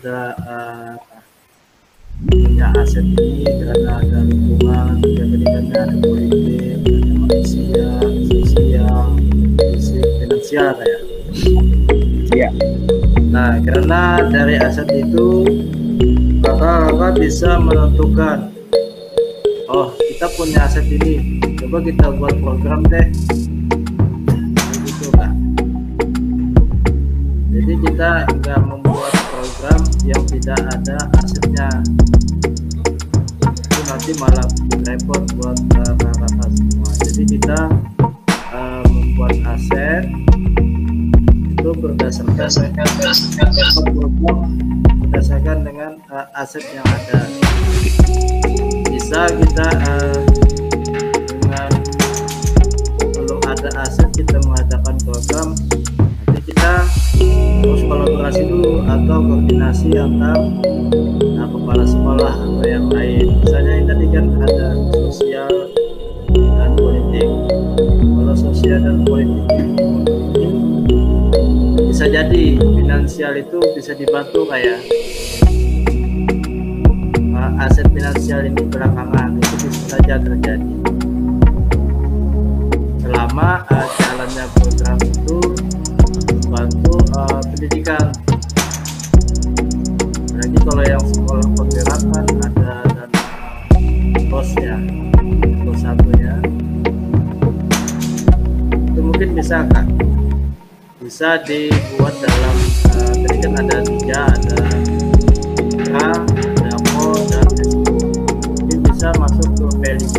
punya aset ini karena ada lingkungan, pendidikannya, ada politik, ada manusia, sosial, fisik, finansial kayak. Iya. Nah, karena dari aset itu kakak bisa menentukan, oh kita punya aset ini, coba kita buat program deh, gitu kan. Jadi kita nggak membuat program yang tidak ada asetnya, itu nanti malah repot buat kakak semua. Jadi kita membuat aset itu berdasarkan dengan aset yang ada. Bisa kita dengan belum ada aset kita mengadakan program, nanti kita harus kolaborasi dulu atau koordinasi antar kepala sekolah atau yang lain. Misalnya ini tadi kan ada sosial dan politik. Kalau sosial dan politik ini bisa jadi finansial itu bisa dibantu kayak aset finansial ini belakangan itu bisa saja terjadi selama jalannya program itu membantu pendidikan. Lagi kalau yang sekolah penggerakkan ada dan kosnya itu satunya itu mungkin bisa kan bisa dibuat dalam tadi kan ada 3, ada K, ada O dan S2. Mungkin bisa masuk ke P5.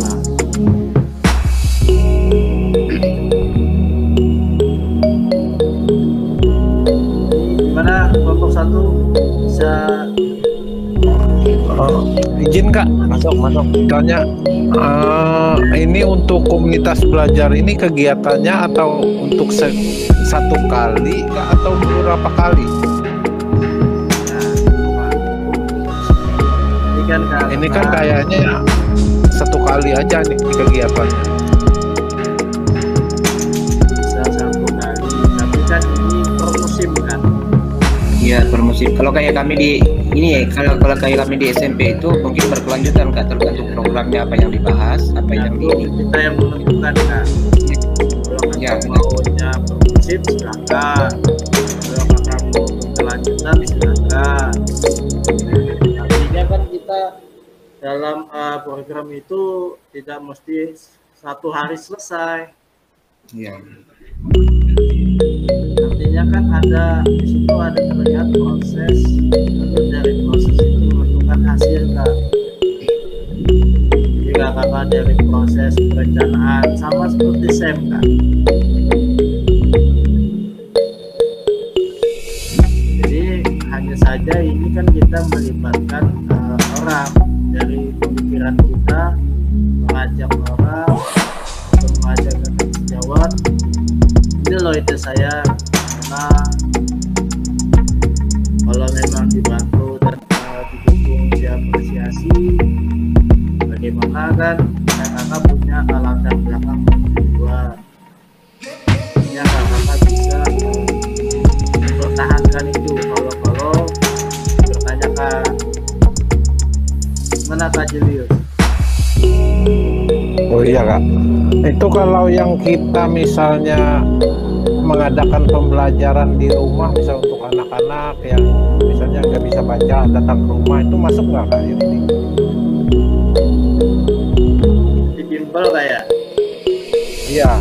Gimana kelompok 1 bisa izin Kak, masuk. Tanya, ini untuk komunitas belajar ini kegiatannya atau untuk satu kali Kak, atau beberapa kali? Ini kan kayaknya satu kali aja nih kegiatannya. Bisa 1 kali, tapi kan ini per musim kan? Iya, per musim. Kalau kayak kami di ini ya, kalau kayak kami di SMP itu mungkin berkelanjutan Kak, tergantung programnya apa yang dibahas, apa yang kita yang menentukan kan. Kalau ya, maunya per musim silakan. Kalau kakak mau berkelanjutan silakan. Artinya kan kita dalam program itu tidak mesti 1 hari selesai. Iya. Artinya kan ada di situ ada terlihat proses, lalu dari proses itu menentukan hasil Kak. Jika kakak dari proses perencanaan sama seperti SEM Kak. Jadi hanya saja ini kan kita melibatkan orang dari pemikiran kita, mengajak orang untuk mengajak kakak sejawat. Ini loh ide saya, karena kalau memang dibantu dan didukung diapresiasi, bagaimana kan kakak punya latar belakang kedua, ya kakak bisa mempertahankan itu. Kalau bertanyakan mana Kak Julius? Oh iya Kak, itu kalau yang kita misalnya mengadakan pembelajaran di rumah, misal untuk anak-anak yang misalnya nggak bisa baca datang ke rumah, itu masuk nggak Kak ini? Di bimbel kayak? Iya,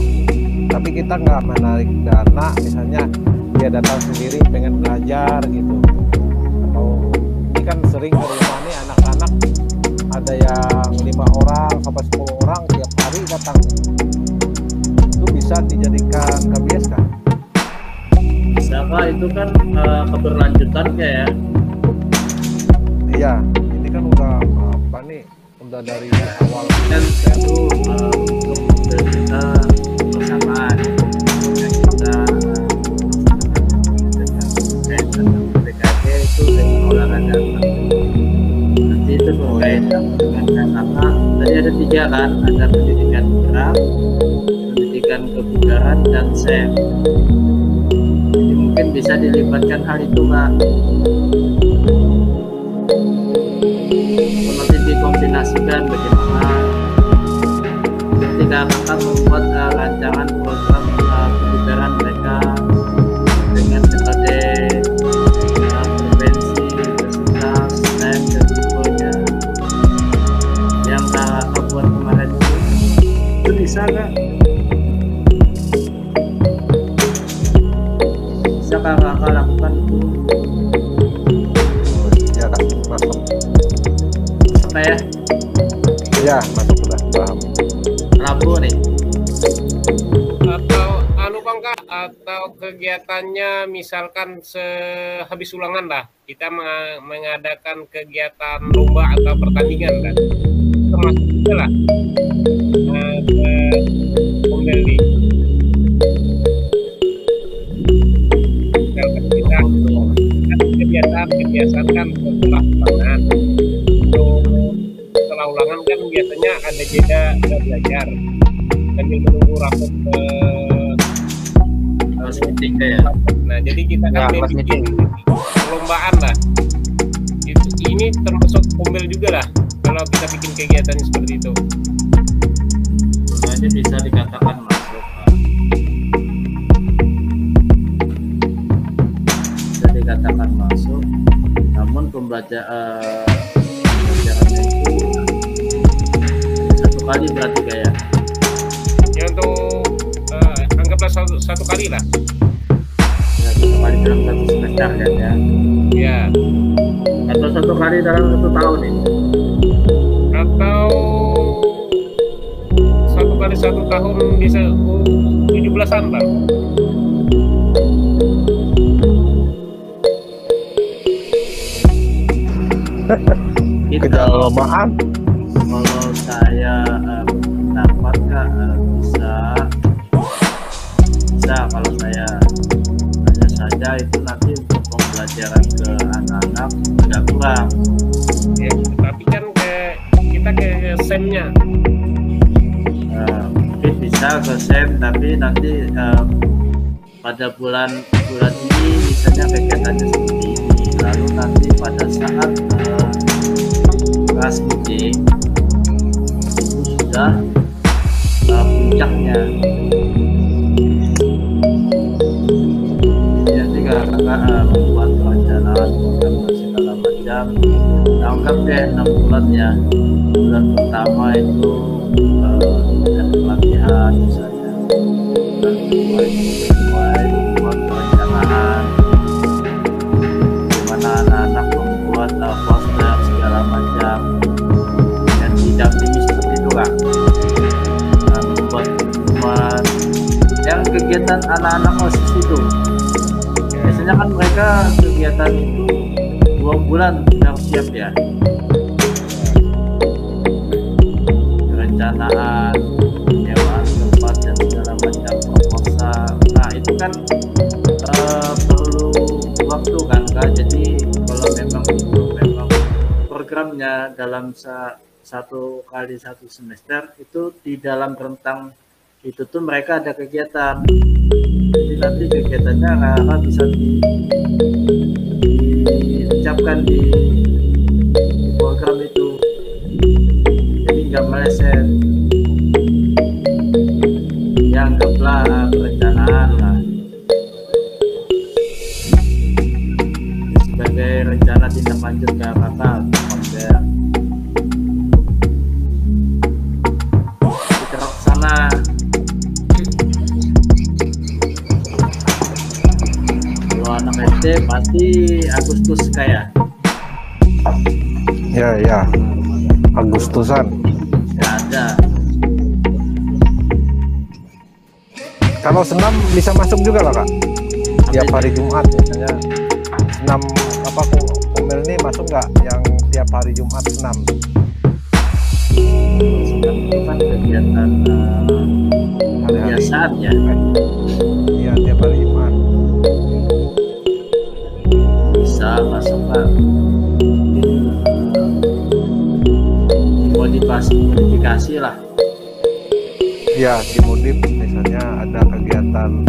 tapi kita nggak menarik dana, misalnya dia datang sendiri pengen belajar gitu. Atau ini kan sering ke rumah nih anak-anak ada yang 5 orang sampai 10 orang tiap hari datang. Itu bisa dijadikan KBS kan? Bisa Kak, itu kan keberlanjutan kayak. Iya, ini kan udah apa nih? Udah dari awal Dan itu untuk kita persamaan yang kita dengan PKD itu dengan olahraga. Nanti itu berkaitan dengan kakak. Tadi ada 3 kan, ada pendidikan gerak, pendidikan kebugaran dan SEM. Jadi mungkin bisa dilibatkan hal itu Kak. Iya, masuk sudah paham. Rabu nih. Atau anu Bang Kak, atau kegiatannya misalkan sehabis ulangan lah, kita mengadakan kegiatan lomba atau pertandingan kan, termasuk juga lah ke Pomdeli. Misalkan kita kebiasaan kan setelah ulangan, setelah ulangan kan biasanya ada jeda belajar sambil menunggu rapot ke Harus meeting deh ya. Nah, jadi kita kan Ya, bikin perlombaan lah. Ini termasuk Pombel juga lah kalau kita bikin kegiatan seperti itu. Sebenarnya bisa dikatakan masuk. Bisa dikatakan masuk. Namun pembelajarannya itu satu kali berarti kayak. Ya untuk anggaplah satu kali lah. Ya, satu kali dalam satu semester kan ya. Ya. Atau satu kali dalam satu tahun nih. Atau satu kali satu tahun bisa 17-an lah. Kejar lombaan. Kalau saya dapat Kak, bisa kalau saya hanya saja itu nanti untuk pembelajaran ke anak-anak agak kurang. Ya, tapi kan kita ke SEM-nya. Mungkin bisa ke SEM tapi nanti pada bulan ini misalnya kegiatannya seperti ini, lalu nanti pada saat kelas mudik itu sudah puncaknya. Jadi kakak membuat perencanaan program segala macam, anggap deh 6 bulan ya. Bulan pertama itu ada pelatihan misalnya, bulan kedua itu mulai membuat perencanaan, bagaimana anak-anak membuat poster segala macam, dan didampingi seperti itu Kak. Membuat pengumuman yang kegiatan anak-anak OSIS itu biasanya kan mereka kegiatan itu 2 bulan sudah siap ya, perencanaan, penyewaan tempat dan segala macam proposal. Nah itu kan perlu waktu kan Kak. Jadi kalau memang itu memang programnya dalam satu kali satu semester itu di dalam rentang itu tuh mereka ada kegiatan. Jadi nanti kegiatannya karena bisa diucapkan di program itu, jadi nggak meleset. Ya anggaplah perencanaan lah sebagai rencana tindak lanjut ke kakak konser. Kita sana. Anak SD pasti Agustus kayak Ya, Agustusan. nggak ada. Kalau senam bisa masuk juga lah Kak. Tiap hari Jumat misalnya senam apa Pombel ini masuk nggak yang tiap hari Jumat senam? Sedang itu kan kegiatan kebiasaan ya. Iya, tiap hari Jumat. Bisa masuk Pak. Modifikasi lah. Ya, di modif misalnya ada kegiatan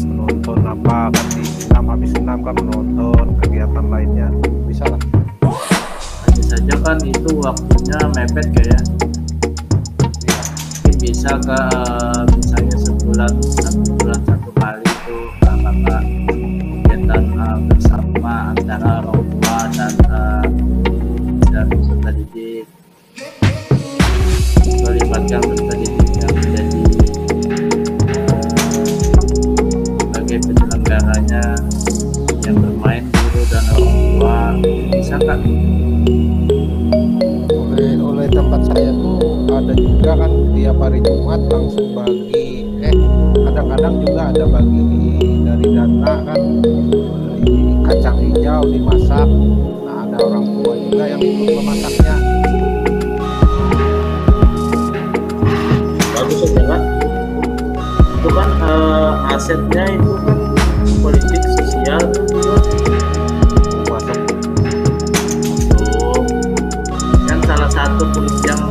menonton apa kan di senam, habis senam kan menonton kegiatan lainnya bisa lah. Hanya saja kan itu waktunya mepet kayak. Iya. Mungkin bisa ke misalnya sebulan satu kali itu kakak kegiatan bersama antara orang tua dan peserta didik. Melibatkan peserta didik yang menjadi sebagai penyelenggaranya, yang bermain guru dan orang tua, bisa kan? Oleh tempat saya tuh setiap hari Jumat langsung bagi kadang-kadang juga ada bagi dari dana kan, dari kacang hijau dimasak. Nah, ada orang tua juga yang ikut memasaknya. Bagus aja kan, itu kan asetnya itu kan politik sosial gitu. Masuk Masuk. Kan salah satu penunjang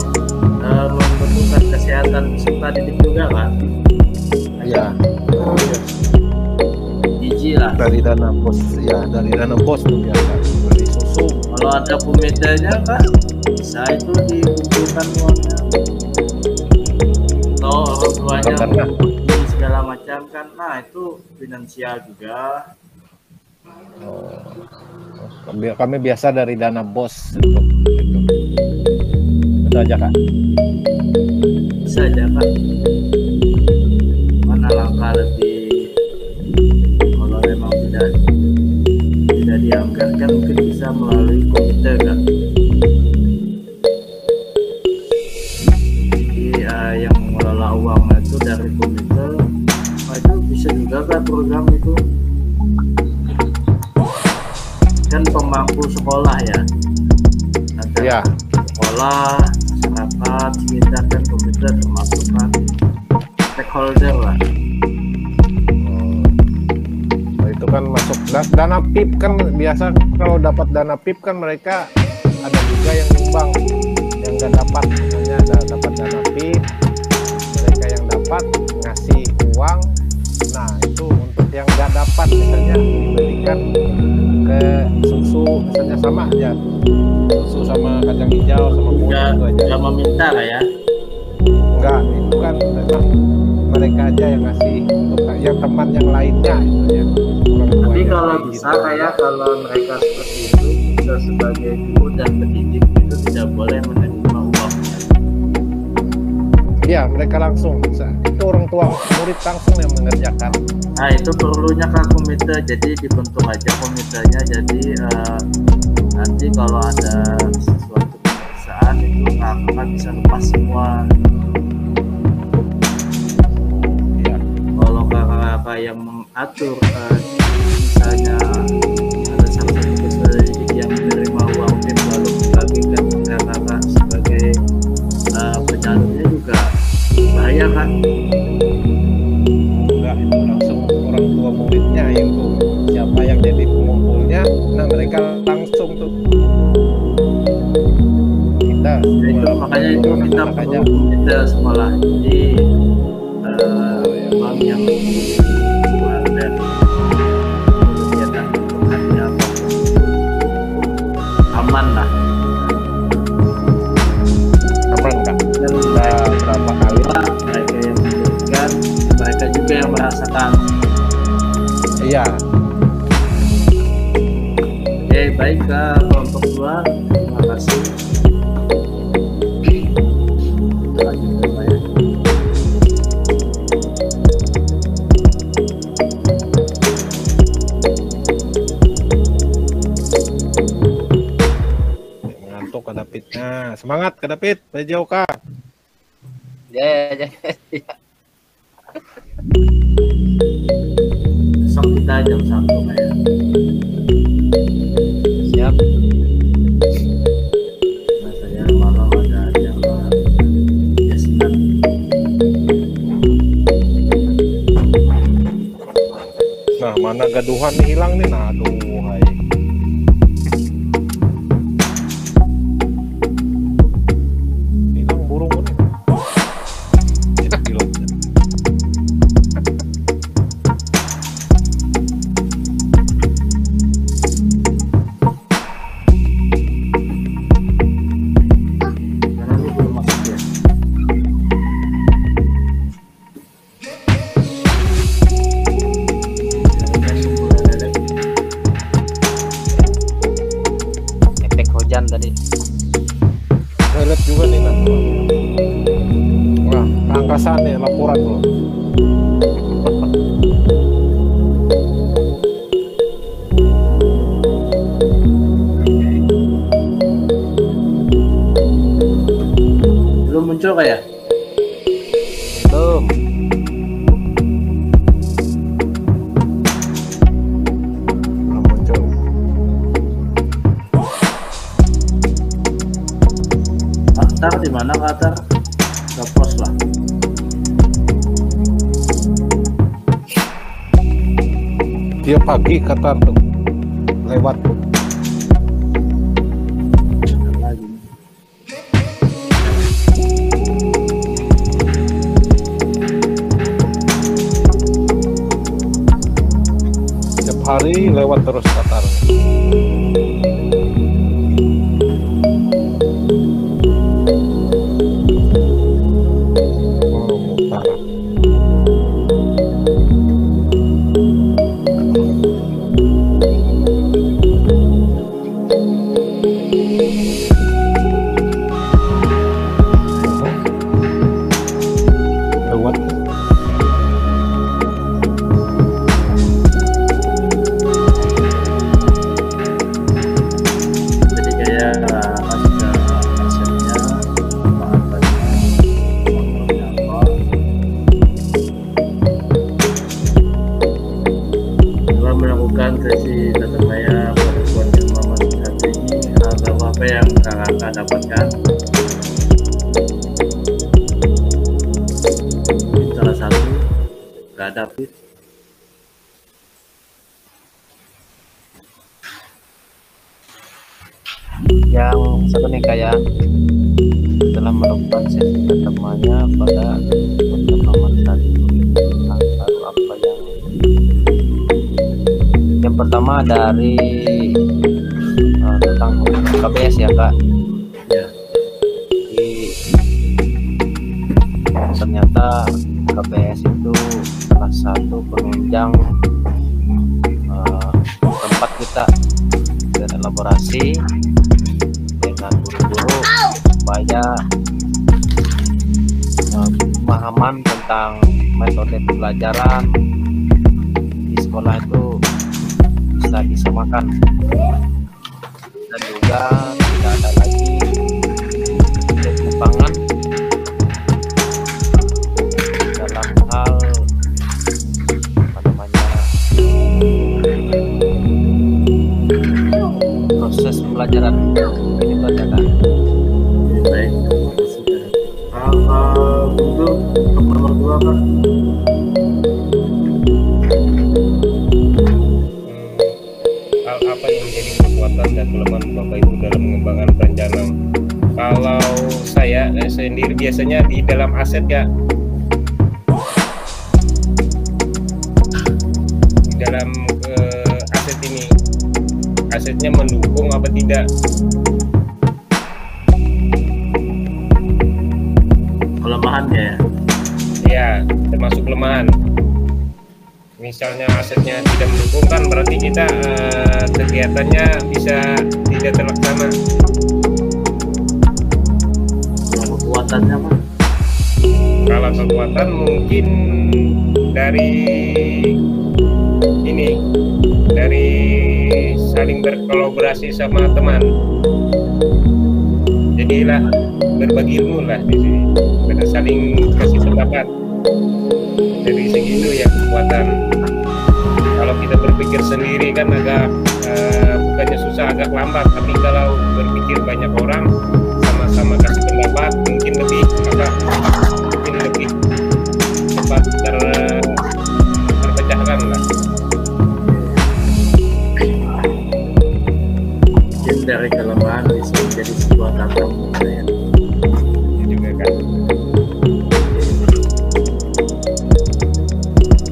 membutuhkan kesehatan peserta didik juga kan. ya Gizi lah. dari dana bos, ya dari dana bos tuh biasa beli susu. Kalau ada komedanya kan bisa itu dikumpulkan uangnya. Atau orang tuanya Karena beli segala macam kan. Nah itu finansial juga. kami biasa dari dana bos untuk itu. Itu aja Kak. Bisa aja kan. Mana langkah lebih, kalau memang tidak dianggarkan mungkin bisa melalui komite kan. Jadi yang mengelola uang itu dari komite, itu bisa juga kan program itu kan pemangku sekolah ya, ada Ya, sekolah, masyarakat sekitar dan komite termasuk kan stakeholder lah. nah, itu kan masuk dana PIP kan biasa. Kalau dapat dana PIP kan mereka ada juga yang nyumbang, yang nggak dapat, misalnya dapat dana PIP, mereka yang dapat ngasih uang. Nah itu untuk yang nggak dapat misalnya diberikan ke susu, misalnya sama aja susu sama kacang hijau sama kunyit itu aja. Nggak meminta lah ya. Enggak, itu kan memang mereka aja yang ngasih untuk yang teman yang lainnya itu ya. Orang Tapi tuanya kalau kayak bisa gitu. kayak kalau mereka seperti itu, bisa sebagai guru dan pendidik itu tidak boleh menerima uangnya. Iya, mereka langsung bisa. Itu orang tua murid langsung yang mengerjakan. Nah itu perlunya kan komite, jadi dibentuk aja komitenya. Jadi nanti kalau ada sesuatu pemeriksaan itu kakak bisa lepas semua. Iya. Kalau kakak yang mengatur misalnya ada salah satu peserta didik yang menerima uang PIP lalu membagikan ke kakak sebagai penyalurnya juga bahaya kan. Enggak, itu langsung orang tua muridnya itu siapa yang jadi pengumpulnya. Nah mereka langsung tuh kita Ya, itu makanya itu kita anak-anak aja. perlu komite sekolah. Jadi uang yang keluar dari kegiatan Tuhannya aman lah. Aman Kak. Dan Udah berapa kali mereka yang memberikan, mereka juga yang merasakan. iya. Oke, baik Kak, kelompok 2, terima kasih. Kita lanjut ya, Pak ya. Ngantuk Kak David. Nah, semangat Kak David, jauh Kak. Ya. Besok kita jam 1 Pak ya. Siap. Biasanya malam ada acara yasinan. Nah, mana gaduhan nih hilang nih. Nah, aduh, hai. Hilang burung nih. Ini pilotnya. Karena ini belum masuk ya. Jalannya mulai ada. Efek hujan tadi. Saya lihat juga nih, nah. Wah, keangkasan nih laporan loh. Belum muncul kayak? Atar di mana Kak Atar? Ke pos lah. Dia pagi Qatar tuh lewat tuh. Lagi. Tiap hari lewat terus Qatar. Oh, utara. Lewat. Jadi kayak masih ke asetnya, bahan-bahannya, motornya apa. Setelah melakukan sesi tata saya perempuan yang Muhammad satu ini, ada apa yang kakak dapatkan? Mungkin salah satu nggak dapet. Yang satu nih kayak telah melakukan sesi pertamanya pada pertemuan tadi tentang baru apa yang pertama dari tentang KBS ya Kak. Ya, Jadi ternyata KBS itu salah satu penunjang tempat kita berelaborasi dengan guru-guru supaya pemahaman tentang metode pembelajaran di sekolah itu bisa disamakan dan juga tidak ada lagi ketimpangan dalam hal apa namanya proses pembelajaran. Itu aja Kak. jadi baik. Terima kasih. Kalau untuk nomor 2 Kak. Hal apa yang menjadi kekuatan dan kelemahan Bapak Ibu dalam mengembangkan perencanaan? Kalau saya sendiri biasanya di dalam aset ya, di dalam aset ini, asetnya mendukung apa tidak? Kelemahannya ya. Ya, termasuk kelemahan. Misalnya asetnya tidak mendukung kan berarti kita kegiatannya bisa tidak terlaksana. Kalau kekuatannya Kak. Kalau kekuatan mungkin dari ini, dari saling berkolaborasi sama teman. Jadilah berbagi ilmu lah di sini. Kita saling kasih pendapat. Dari segi itu ya kekuatan. Kalau kita berpikir sendiri kan agak bukannya susah, agak lambat. Tapi kalau berpikir banyak orang sama-sama kasih pendapat, mungkin lebih cepat terpecahkan lah. Mungkin dari kelemahan bisa menjadi sebuah tantangan ya. Itu juga kan.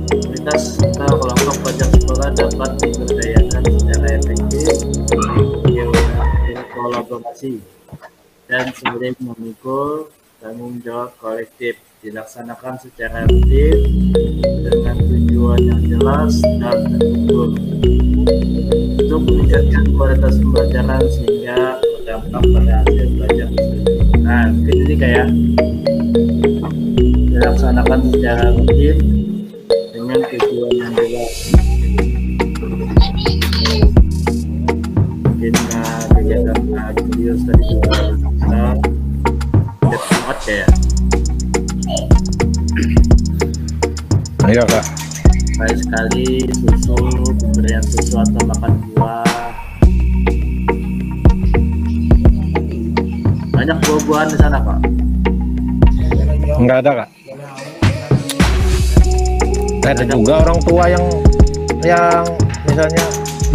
Komunitas atau kelompok pelajar sekolah dapat diberdayakan secara efektif kolaborasi dan sering memikul tanggung jawab kolektif dilaksanakan secara rutin dengan tujuan yang jelas dan terukur untuk meningkatkan kualitas pembelajaran sehingga berdampak pada hasil belajar tersebut. Nah, mungkin ini kayak dilaksanakan secara rutin dengan tujuan yang jelas. Mungkin kegiatan Julius tadi juga bisa kuat ya. Iya Kak. Baik sekali susu, pemberian susu atau makan buah. Banyak buah-buahan di sana Pak. Enggak ada Kak. Ada juga orang tua yang misalnya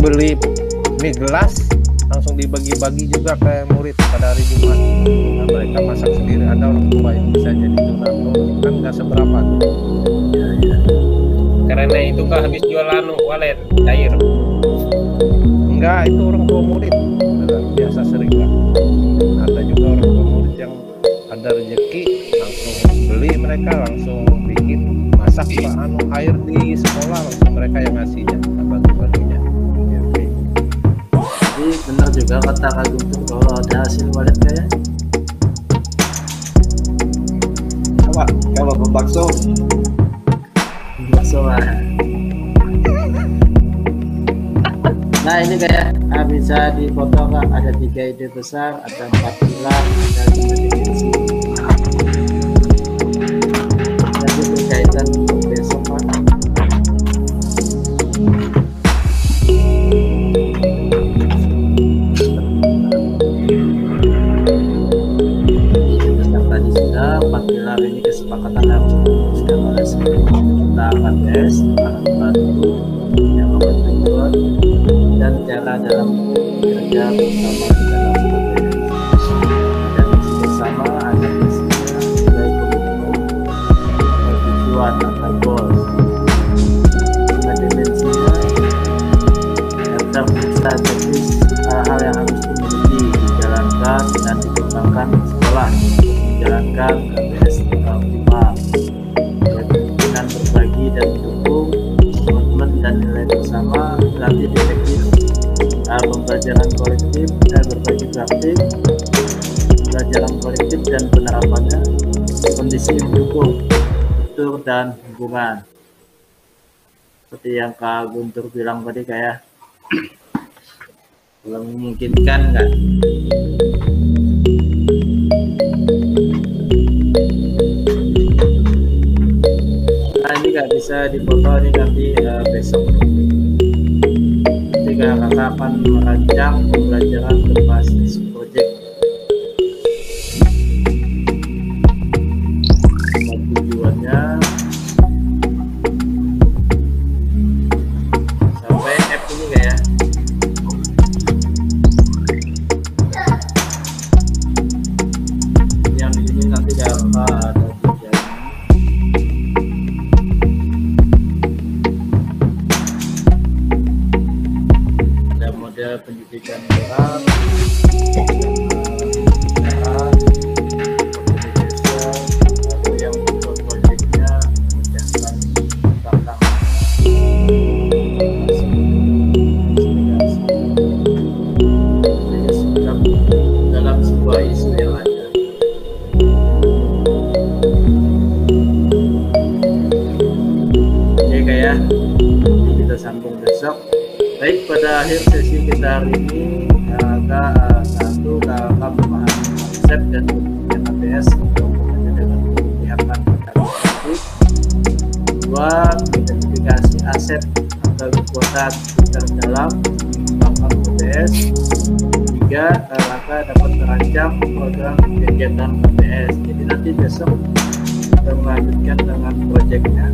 beli mie gelas langsung dibagi-bagi juga ke murid pada hari Jumat. Nah, mereka masak sendiri. Ada orang tua yang bisa jadi donatur, kan nggak seberapa tuh. Karena itu kah habis jualan walet cair. Enggak, itu orang tua murid. Biasa sering Kak. Ada juga orang tua murid yang ada rezeki langsung beli, mereka langsung bikin masak air di sekolah, langsung mereka yang ngasihnya, bagi-baginya. Jadi benar juga kata Kak Guntur kalau ada hasil walet kayak Apa? Kalau bakso lah. Nah ini kayak bisa dipoto Kak, ada 3 ide besar, ada 4 pilar, ada 5 dimensi. Jadi berkaitan untuk besok Pak. Tadi sudah 4 pilar ini kesepakatan harus diputuskan oleh seluruh kita akan tes, akan bantu yang tujuan dan cara dalam bekerja bersama di dalam KPS. Dan misi bersama ada misinya sebagai komitmen tujuan atau goal. Dengan dimensinya daftar strategis hal-hal yang harus dimiliki, dijalankan dan dikembangkan di sekolah menjalankan KPS secara optimal. Kemungkinan berbagi dan mendukung komitmen dan nilai bersama, berarti efektif pembelajaran kolektif dan berbagi praktik, pembelajaran kolektif dan penerapannya, kondisi mendukung kultur dan hubungan. Seperti yang Kak Guntur bilang tadi kayak kalau memungkinkan nggak. Nah ini nggak bisa dipoto nih nanti besok ketika kakak akan merancang pembelajaran berbasis proyek. Tujuannya sampai app ini kayak yang di sini nanti kakak ada tujuannya. Model pendidikan berat, atau yang untuk proyeknya memudahkan tantangan dalam sebuah isu yang ada. Oke kayak nanti kita sambung besok. Baik, pada akhir sesi kita hari ini kakak satu kakak memahami konsep dan bentuknya KPS untuk bekerja dengan keberpihakan politik. 2. Identifikasi aset atau kekuatan dalam mengembangkan KPS. 3. Kakak dapat merancang program kegiatan KPS. Jadi nanti besok kita melanjutkan dengan proyeknya.